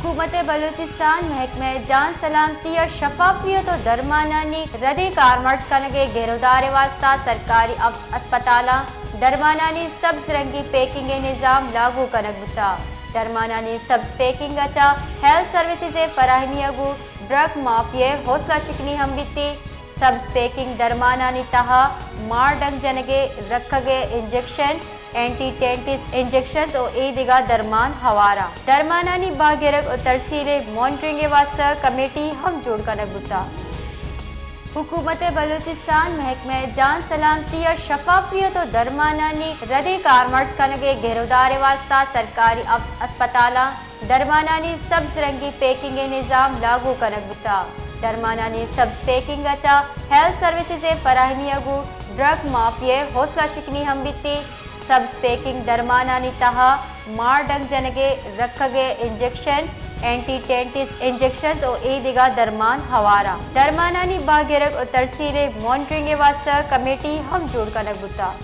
हुकूमत बलूचिस्तान महकमे जान सलामती और शफाफियत और दरमानानी रदी कारमर्स कनगे गेरोदार वास्ता सरकारी अस्पताल दरमानानी सब्ज रंगी पैकिंग निज़ाम लागू कनक बुता दरमानानी सब्ज पैकिंग अचा हेल्थ सर्विसेज फराहमी अगू ड्रग माफिया हौसला शिकनी हम बीती सब्ज पैकिंग दरमानानी तहा मार डंग जनगे रखगे इंजेक्शन एंटी टेंटिस इंजेक्शन और ईदिगा दरमान हवारा दरमानानी बागिरक और तरसीले मॉनिटरिंग वास्ता कमेटी हम जोड़ कर बुता हुकूमत बलूचिस्तान महकमे जान सलामती और शफाफियत और दरमानानी रदी कारमर्स कनगे गेरोदार वास्ता सरकारी अस्पताल दरमानानी सब्ज रंगी पैकिंग निज़ाम लागू कनक बुता दरमानानी सब्ज पैकिंग अचा हेल्थ सर्विसेज फराहमी अगू ड्रग माफिया हौसला शिकनी हम बीती सब्ज पैकिंग दरमानानी तहा मार डंग जनगे रखगे इंजेक्शन एंटी टेंटिस इंजेक्शन और ईदिगा दरमान हवारा दरमानानी बागिरक और तरसीले मॉनिटरिंग वास्ता कमेटी हम जोड़ कर बुता।